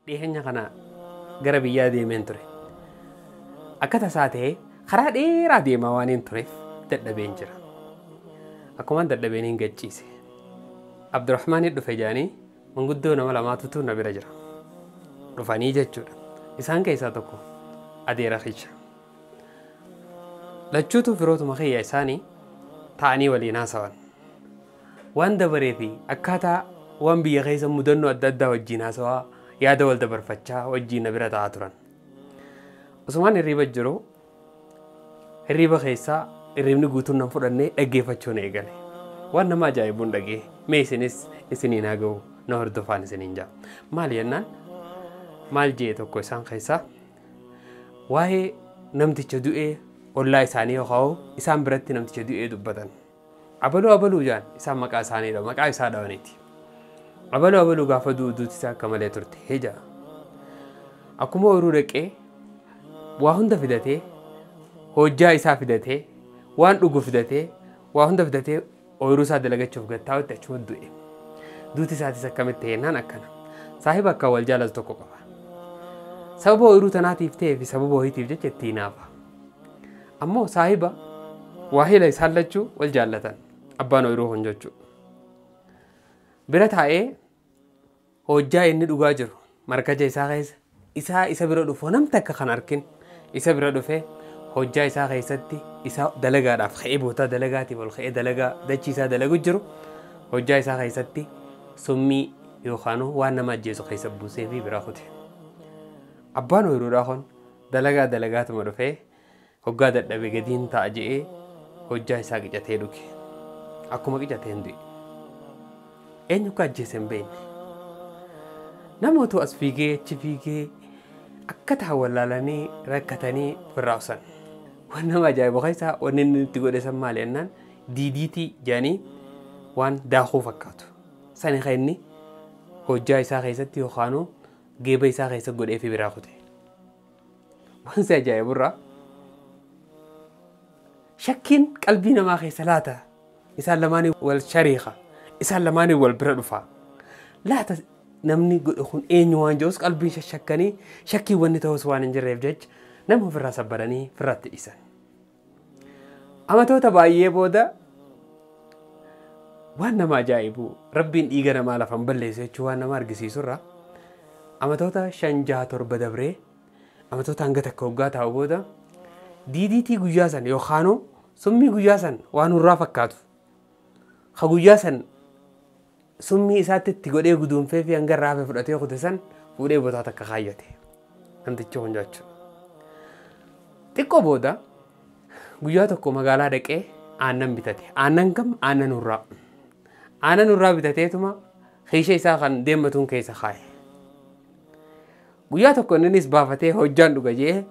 dhiyeenya kana gara biyyaa deemeen ture. Akka tasaa ta'ee karaa dheeraa deemaa waan hin tureef dadhabeen jira. Akkumaan dadhabeen hin gachiise. Abdurrahmaan dhufe jaanii manguddoo nama lamaatutu na bira jira. Dhufanii jechuudha. Isaan keessaa tokko adeera Khija. Lachuutu firootuma kiyya isaanii ta'anii waliin haasawan. Waan dabaree fi akkaataa waan biyya keessa mudannoo adda addaa wajjin haasawaa yaada wal dabarfachaa wajjin na bira ta'aa turan. Usumaan hirriiba jiru hirriiba keessaa hirriibni guutuun nan fudhannee dhaggeeffachuun eegale. Waan nama ajaa'ibuun dhagee mee isinis isiniin haa ga'u na hordofaan isiniin jaa. Maal jennaan maal jee tokko isaan keessaa waa'ee namticha du'ee ollaa isaanii yookaan isaan biratti namticha du'ee dubbatan. Abaluu jaan isaan maqaa isaaniidha maqaa isaa dhawaniiti. Abaluu gaafa duuti isaa akka malee turte heja. Akkuma oyiruu dhaqee waa hunda fidatee hojjaa isaa fidatee waan dhugu fidatee waa hunda fidatee oyiruu isaa dalagachuuf gattaa watti achuma du'e. Duuti isaatis akkamitti jennaan akkana. Saahiba akka wal jaalatu tokko qaba. Sababa oyiruu tanaatiif ta'ee fi sababa ho'iitiif jecha itti hinaafa. Ammoo saahiba waahila isaan lachuu wal jaallatan abbaan oyiruu kun jechuudha. Bira taa'ee hojjaa inni dhugaa jiru markaja isaa keessa isa bira dhufu namni akka kan arkin isa bira dhufee hojjaa isaa keessatti isa dalagaadhaaf ka'ee bootaa dalagaatiif ol ka'ee dalagaa dachii isaa dalagu jiru hojjaa isaa keessatti summii yookaan waan nama ajjeesu keessa buusee fi bira kute. Abbaan oyiruudhaa kun dalagaatuma dhufee hoggaa dadhabee gadiin ta'a je'ee hojjaa isaa qicatee dhuge. Akkuma qicateen du'e. Eenyu akka ajjeese hin beekne. Namoota as fiigee achi fiigee akka ta'an wallaalanii rakkatanii firraa usan. Waan nama ajaa'ibu keessaa wanni inni itti godhe san maali jennaan diidiitii jedhanii waan daakuu fakkaatu. Sani kan inni hojjaa isaa keessatti yookaan geeba isaa keessa godhee fi biraa kute. Waan si ajaa'iburraa shakkiin qalbii namaa keessa laata isaan lamaanii wal shariika isaan lamaanii wal bira dhufa. Laata namni godhe kun eenyu waan jedhus qalbii shakkanii shakkii wanni ta'us waan hin jirreef jecha nama ofirraa sabbaranii firratti dhiisan. Amatoota baay'ee booda waan nama ajaa'ibu rabbiin dhiiga namaa lafan balleessu jechuun waan nama argisiisurraa amatoota 5-7 dabree amatoota hanga takka waggaa taa'u booda diidiitii guyyaa san yookaan summii guyyaa san waan hurraa fakkaatu. Ka guyyaa san summii isaatti itti godhee guduunfee fi hanga irraa hafe fudhatee kute san fuudhee bootaa takka kaayyate. Namtichi kun jechuudha. Xiqqoo booda guyyaa tokko magaalaa dhaqee aannan bitate. Aannan kam aannan hurraa. Aannan hurraa bitateetuma xiisha isaa kan deemmatuun keessa kaaye. Guyyaa tokko innis baafatee hojjaan dhuga jee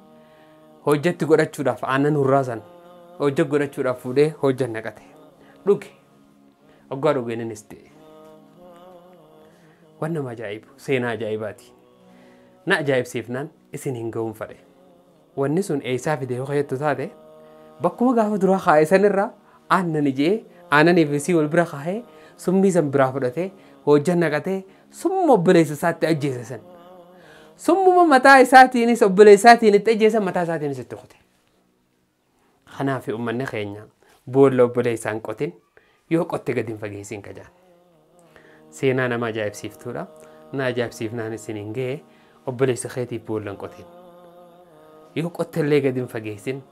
hojjatti godhachuudhaaf aannan hurraa san hojja godhachuudhaaf fuudhee hojjan naqate. Dhuge. Oggaa dhugeen innis ta'e. Waan nama ajaa'ibu seenaa ajaa'ibaati. Na ajaa'ibsiifnaan isin hin ga'uun fadhe. Wanni sun eessaa fide yoo kayyattu taate bakkuma gaafa duraa kaa'e sanirraa aannan ijee aannanii fi sii wal bira kaa'ee summii san biraa fudhatee hojjan naqatee summa obboleessa isaatti ajjeese san. Summuma mataa isaatiinis obboleessa isaatiin itti ajjeesan mataa isaatiinis itti qote. Kanaaf uummanni keenya boolla obboleessaan qotin yoo qotte gadi hin fageessin kajaan. Seenaa nama ajaa'ibsiiftuudha. Na ajaa'ibsiifnaan isin hin ga'e obboleessa keetiif boolla hin qotin. Yoo qotte illee gadi hin fageessin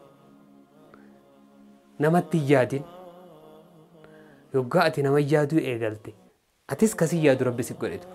namatti hin yaadin. Yoggaa ati nama yaaduu eegalte atis kasii yaadu rabbi si godhetu.